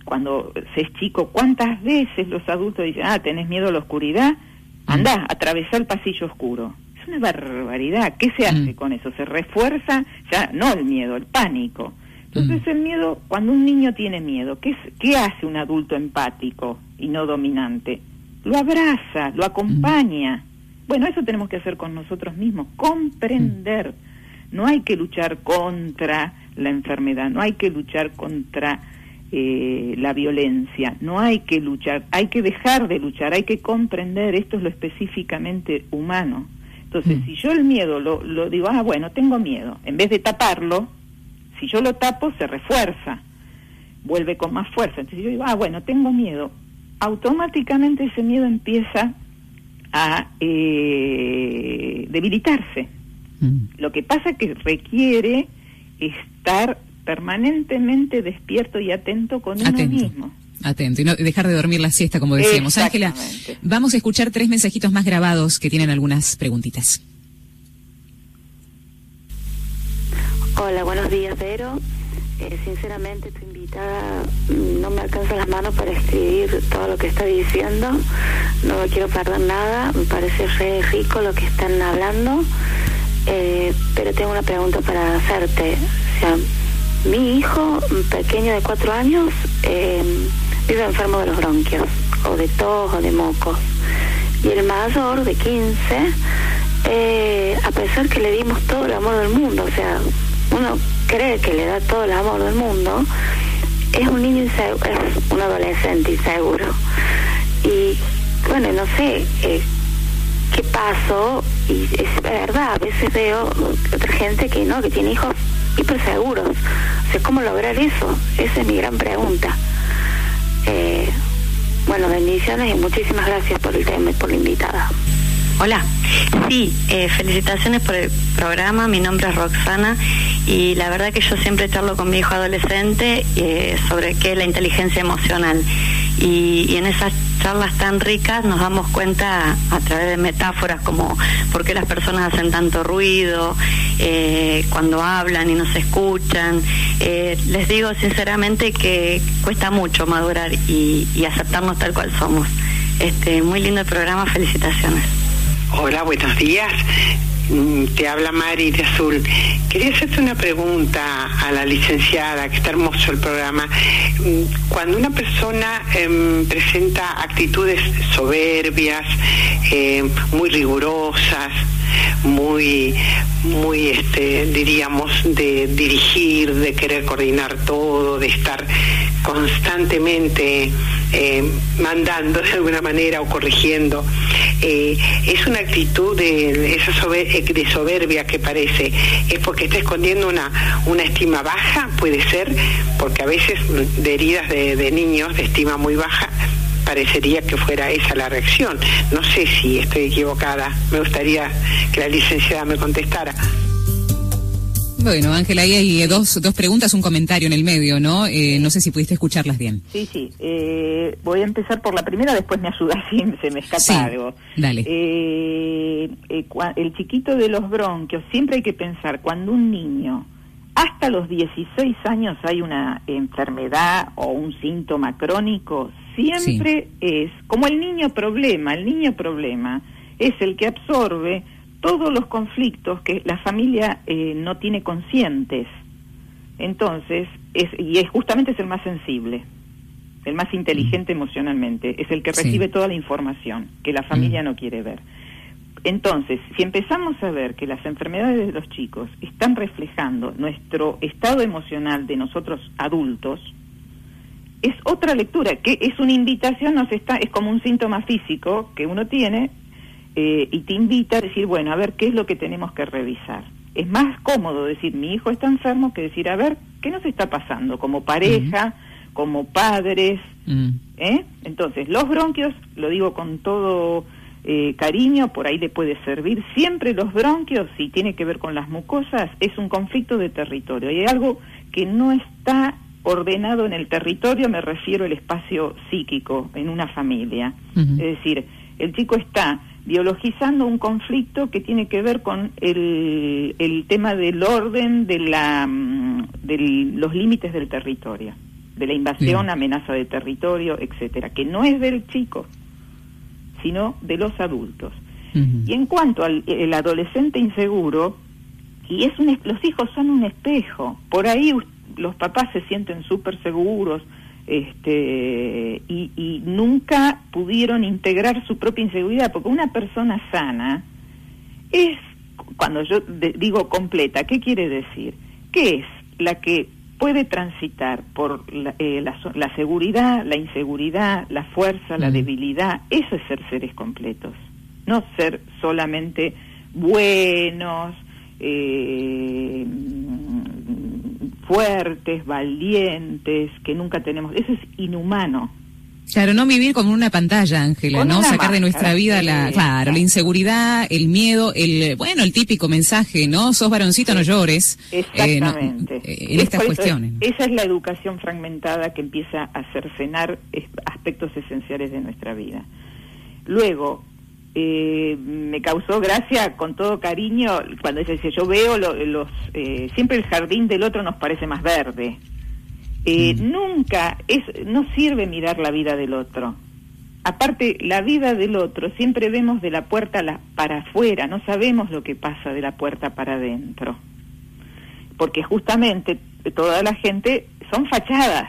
Cuando se es chico, ¿cuántas veces los adultos dicen, tenés miedo a la oscuridad? Andá, atravesá el pasillo oscuro. Es una barbaridad. ¿Qué se hace con eso? Se refuerza, ya no el miedo, el pánico. Entonces el miedo, cuando un niño tiene miedo, ¿qué hace un adulto empático y no dominante? Lo abraza, lo acompaña. Bueno, eso tenemos que hacer con nosotros mismos, comprender. No hay que luchar contra la enfermedad, no hay que luchar contra la violencia, no hay que luchar, hay que dejar de luchar, hay que comprender, esto es lo específicamente humano. Entonces, si yo el miedo lo digo, bueno, tengo miedo, en vez de taparlo, si yo lo tapo, se refuerza, vuelve con más fuerza. Entonces yo digo, bueno, tengo miedo. Automáticamente ese miedo empieza a debilitarse. Lo que pasa es que requiere estar permanentemente despierto y atento con uno mismo. Atento, y no dejar de dormir la siesta, como decíamos. Ángela, vamos a escuchar 3 mensajitos más grabados que tienen algunas preguntitas. Hola, buenos días. pero sinceramente tu invitada no me alcanza las manos para escribir todo lo que está diciendo. No me quiero perder nada, me parece re rico lo que están hablando, pero tengo una pregunta para hacerte. O sea, mi hijo pequeño de 4 años vive enfermo de los bronquios, o de tos, o de mocos, y el mayor de 15, a pesar que le dimos todo el amor del mundo, o sea, uno cree que le da todo el amor del mundo, es un niño inseguro, es un adolescente inseguro. Y bueno, no sé qué pasó, y es verdad, a veces veo otra gente que no, que tiene hijos hiper seguros. O sea, ¿cómo lograr eso? Esa es mi gran pregunta. Bueno, bendiciones y muchísimas gracias por el tema y por la invitada. Hola, sí, felicitaciones por el programa. Mi nombre es Roxana y la verdad que yo siempre charlo con mi hijo adolescente sobre qué es la inteligencia emocional, y en esas charlas tan ricas nos damos cuenta a través de metáforas como por qué las personas hacen tanto ruido cuando hablan y no se escuchan. Les digo sinceramente que cuesta mucho madurar y aceptarnos tal cual somos. Muy lindo el programa, felicitaciones. Hola, buenos días. Te habla Mari de Azul. Quería hacerte una pregunta a la licenciada, que está hermoso el programa. Cuando una persona presenta actitudes soberbias, muy rigurosas, muy diríamos, de dirigir, de querer coordinar todo, de estar constantemente mandando de alguna manera o corrigiendo, es una actitud de soberbia que parece, es porque está escondiendo una estima baja, puede ser, porque a veces de heridas de niños de estima muy baja parecería que fuera esa la reacción. No sé si estoy equivocada, me gustaría que la licenciada me contestara. Bueno, Ángela, ahí hay dos preguntas, un comentario en el medio, ¿no? No sé si pudiste escucharlas bien. Sí. Voy a empezar por la primera, después me ayuda si se me escapa algo. Dale. El chiquito de los bronquios, siempre hay que pensar, cuando un niño, hasta los 16 años hay una enfermedad o un síntoma crónico, siempre es como el niño problema es el que absorbe todos los conflictos que la familia no tiene conscientes. Entonces, justamente es el más sensible, el más inteligente emocionalmente, es el que recibe toda la información que la familia no quiere ver. Entonces, si empezamos a ver que las enfermedades de los chicos están reflejando nuestro estado emocional de nosotros adultos, es otra lectura, que es una invitación, es como un síntoma físico que uno tiene, y te invita a decir, bueno, a ver, ¿qué es lo que tenemos que revisar? Es más cómodo decir, mi hijo está enfermo, que decir, a ver, ¿qué nos está pasando? Como pareja, como padres, Entonces, los bronquios, lo digo con todo cariño, por ahí le puede servir. Siempre los bronquios, si tiene que ver con las mucosas, es un conflicto de territorio. Y hay algo que no está ordenado en el territorio, me refiero al espacio psíquico en una familia. Es decir, el chico está biologizando un conflicto que tiene que ver con el tema del orden de los límites del territorio, de la invasión, amenaza de territorio, etcétera, que no es del chico, sino de los adultos. Y en cuanto al el adolescente inseguro, los hijos son un espejo, por ahí los papás se sienten súper seguros, y nunca pudieron integrar su propia inseguridad, porque una persona sana es, cuando yo digo completa, ¿qué quiere decir? Que es la que puede transitar por la seguridad, la inseguridad, la fuerza, la debilidad. Eso es ser seres completos, no ser solamente buenos, fuertes, valientes, que nunca tenemos. Eso es inhumano. Claro, no vivir como una pantalla, Ángela, ¿no? Sacar de nuestra vida la inseguridad, el miedo, el típico mensaje, ¿no? Sos varoncito, no llores. Exactamente. En estas cuestiones. Esa es la educación fragmentada que empieza a cercenar aspectos esenciales de nuestra vida. Luego, me causó gracia, con todo cariño, cuando dice, yo veo siempre el jardín del otro nos parece más verde. Nunca, no sirve mirar la vida del otro. Aparte, la vida del otro siempre vemos de la puerta para afuera, no sabemos lo que pasa de la puerta para adentro. Porque justamente toda la gente son fachadas.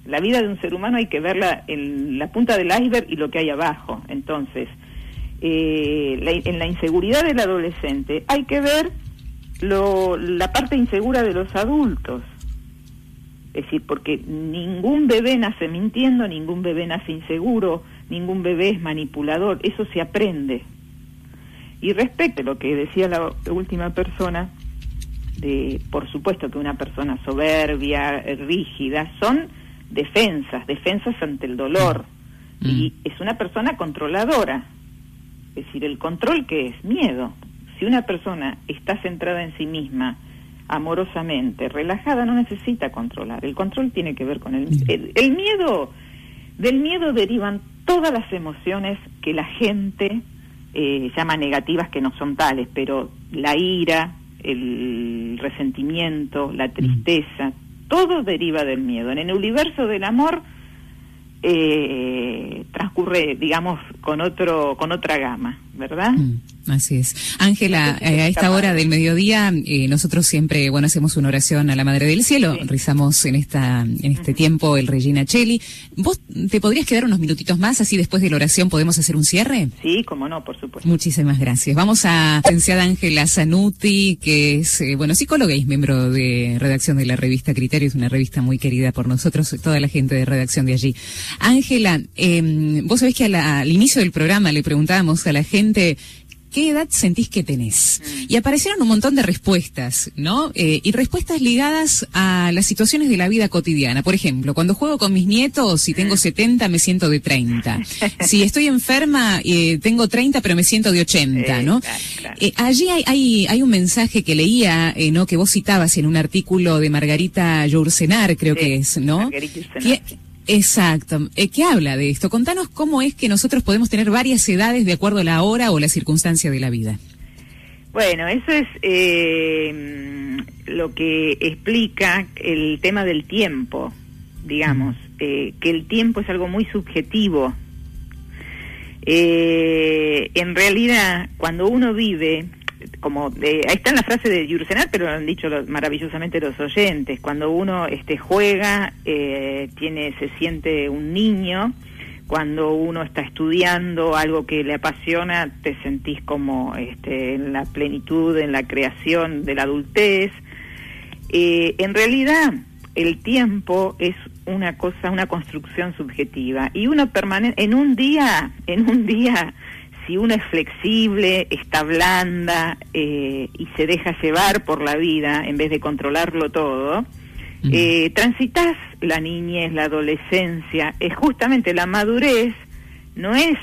La vida de un ser humano hay que verla en la punta del iceberg y lo que hay abajo. Entonces, en la inseguridad del adolescente hay que ver la parte insegura de los adultos. Es decir, porque ningún bebé nace mintiendo, ningún bebé nace inseguro, ningún bebé es manipulador, eso se aprende. Y respecto a lo que decía la última persona, por supuesto que una persona soberbia, rígida, son defensas ante el dolor. Y es una persona controladora. Es decir, el control, ¿qué es? Miedo. Si una persona está centrada en sí misma, amorosamente, relajada, no necesita controlar. El control tiene que ver con el miedo. Del miedo derivan todas las emociones que la gente llama negativas, que no son tales, pero la ira, el resentimiento, la tristeza, todo deriva del miedo. En el universo del amor transcurre, digamos, con otra gama, ¿verdad? Así es. Ángela, a esta hora del mediodía nosotros siempre, hacemos una oración a la Madre del Cielo, sí. Rezamos en este tiempo el Regina Coeli. ¿Vos te podrías quedar unos minutitos más, así después de la oración podemos hacer un cierre? Sí, cómo no, por supuesto. Muchísimas gracias. Vamos a licenciada Ángela Zanuti, que es, psicóloga y es miembro de redacción de la revista Criterio, es una revista muy querida por nosotros, toda la gente de redacción de allí. Ángela, vos sabés que al inicio del programa le preguntábamos a la gente ¿qué edad sentís que tenés? Y aparecieron un montón de respuestas, ¿no? Y respuestas ligadas a las situaciones de la vida cotidiana. Por ejemplo, cuando juego con mis nietos, si tengo 70, me siento de 30. Si estoy enferma, tengo 30, pero me siento de 80, ¿no? Claro. Allí hay un mensaje que leía, ¿no? Que vos citabas en un artículo de Margarita Yourcenar, creo que es, ¿no? Margarita Yourcenar, sí. Exacto. ¿Qué habla de esto? Contanos cómo es que nosotros podemos tener varias edades de acuerdo a la hora o la circunstancia de la vida. Bueno, eso es lo que explica el tema del tiempo, digamos, que el tiempo es algo muy subjetivo. En realidad, cuando uno vive, como ahí está en la frase de Yourcenar, pero lo han dicho maravillosamente los oyentes, cuando uno juega, se siente un niño, cuando uno está estudiando algo que le apasiona, te sentís como en la plenitud, en la creación de la adultez. En realidad, el tiempo es una construcción subjetiva, y uno en un día, si uno es flexible, está blanda y se deja llevar por la vida en vez de controlarlo todo, transitas la niñez, la adolescencia. Es justamente la madurez, no es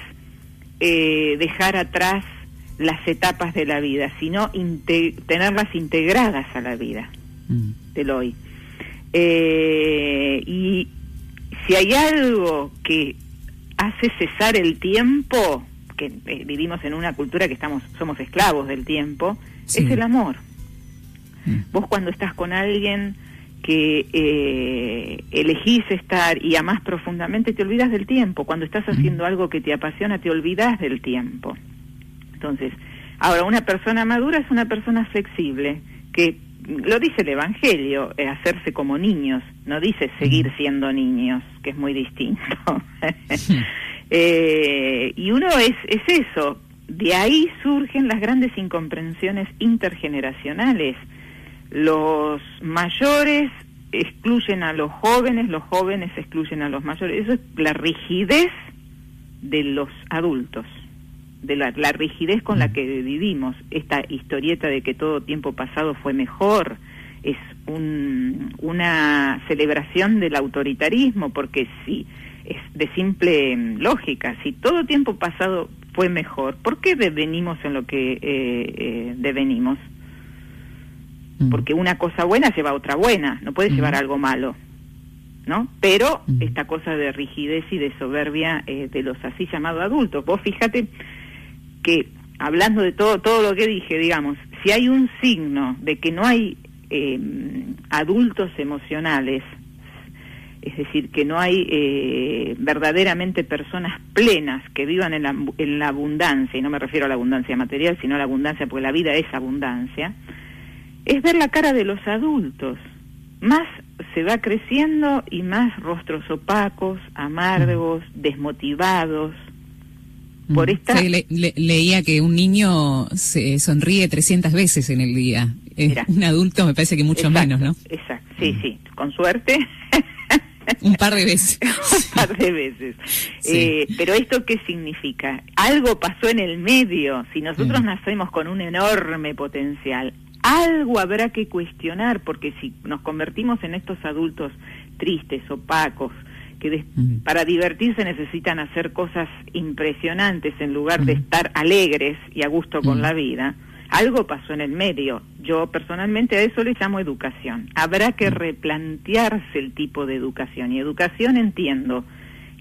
dejar atrás las etapas de la vida, sino tenerlas integradas a la vida del hoy. Y si hay algo que hace cesar el tiempo, que vivimos en una cultura que somos esclavos del tiempo, sí, es el amor. Vos cuando estás con alguien que elegís estar y amás profundamente, te olvidas del tiempo. Cuando estás haciendo algo que te apasiona, te olvidas del tiempo. Entonces, ahora, una persona madura es una persona flexible, que lo dice el Evangelio, hacerse como niños, no dice seguir siendo niños, que es muy distinto. Y uno es eso. De ahí surgen las grandes incomprensiones intergeneracionales. Los mayores excluyen a los jóvenes excluyen a los mayores. Eso es la rigidez de los adultos, de la rigidez con la que vivimos. Esta historieta de que todo tiempo pasado fue mejor es una celebración del autoritarismo, porque si es de simple lógica, si todo tiempo pasado fue mejor, ¿por qué devenimos en lo que devenimos? Porque una cosa buena lleva a otra buena, no puede llevar a algo malo, ¿no? Pero esta cosa de rigidez y de soberbia de los así llamados adultos. Vos fíjate que, hablando de todo lo que dije, digamos, si hay un signo de que no hay adultos emocionales, es decir, que no hay verdaderamente personas plenas que vivan en la abundancia, y no me refiero a la abundancia material, sino a la abundancia, porque la vida es abundancia, es ver la cara de los adultos. Más se va creciendo y más rostros opacos, amargos, desmotivados. Por esta... Sí, leía que un niño se sonríe 300 veces en el día. Un adulto me parece que mucho menos, ¿no? Exacto, sí, con suerte. Un par de veces. Un par de veces. Sí. Pero ¿esto qué significa? Algo pasó en el medio. Si nosotros nacemos con un enorme potencial, algo habrá que cuestionar, porque si nos convertimos en estos adultos tristes, opacos, que para divertirse necesitan hacer cosas impresionantes en lugar de estar alegres y a gusto con la vida, algo pasó en el medio. Yo personalmente a eso le llamo educación. Habrá que replantearse el tipo de educación, y educación entiendo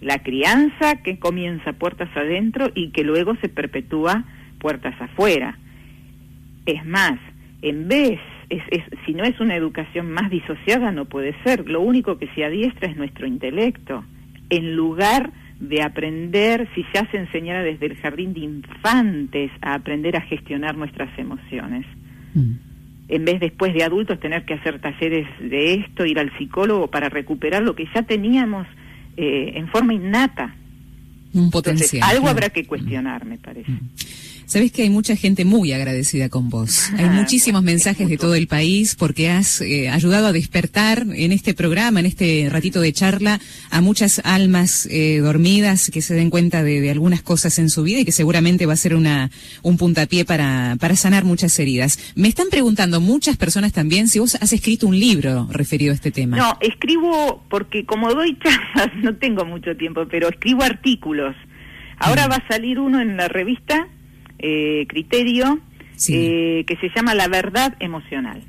la crianza que comienza puertas adentro y que luego se perpetúa puertas afuera. Es más, en vez, si no es una educación más disociada, no puede ser. Lo único que se adiestra es nuestro intelecto. En lugar de aprender, si ya se enseñara desde el jardín de infantes a aprender a gestionar nuestras emociones. En vez después de adultos tener que hacer talleres de esto, ir al psicólogo para recuperar lo que ya teníamos en forma innata. Un potencial. Entonces, algo habrá que cuestionar, me parece. Sabés que hay mucha gente muy agradecida con vos. Hay muchísimos mensajes de todo el país porque has ayudado a despertar en este programa, en este ratito de charla, a muchas almas dormidas que se den cuenta de algunas cosas en su vida y que seguramente va a ser un puntapié para sanar muchas heridas. Me están preguntando muchas personas también si vos has escrito un libro referido a este tema. No, escribo porque como doy charlas, no tengo mucho tiempo, pero escribo artículos. Ahora va a salir uno en la revista Criterio, que se llama La Verdad Emocional.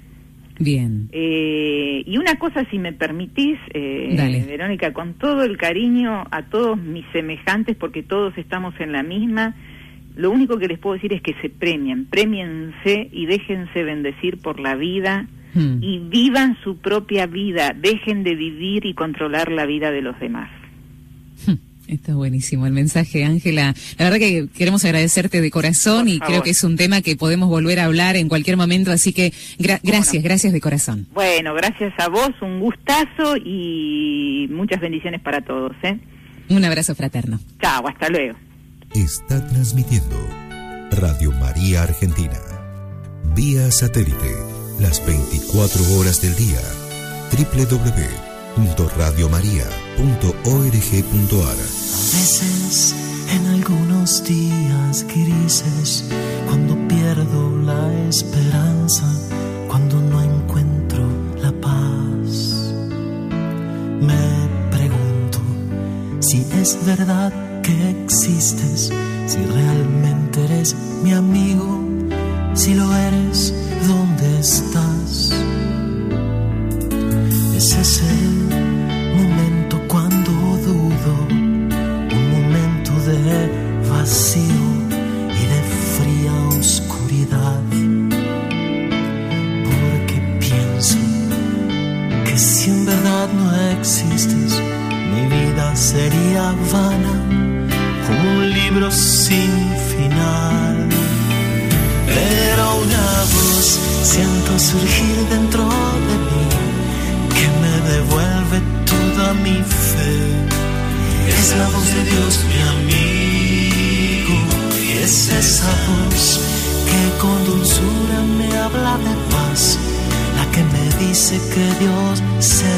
Bien. Y una cosa, si me permitís, Verónica, con todo el cariño a todos mis semejantes, porque todos estamos en la misma, lo único que les puedo decir es que se premiense y déjense bendecir por la vida y vivan su propia vida, dejen de vivir y controlar la vida de los demás. Está buenísimo el mensaje, Ángela. La verdad que queremos agradecerte de corazón y creo que es un tema que podemos volver a hablar en cualquier momento, así que gracias de corazón. Bueno, gracias a vos, un gustazo y muchas bendiciones para todos, ¿eh? Un abrazo fraterno. Chao, hasta luego. Está transmitiendo Radio María Argentina, vía satélite, las 24 horas del día, www.radiomaria.org.ar. A veces, en algunos días grises, cuando pierdo la esperanza, cuando no encuentro la paz, me pregunto si es verdad que existes, si realmente eres mi amigo, si lo eres, ¿dónde estás? Es ese momento cuando dudo, un momento de vacío y de fría oscuridad, porque pienso que si en verdad no existes, mi vida sería vana, como un libro sin final. Pero una voz siento surgir dentro de mí, que me devuelve toda mi fe. Es la voz de Dios, mi amigo, y es esa voz que con dulzura me habla de paz, la que me dice que Dios se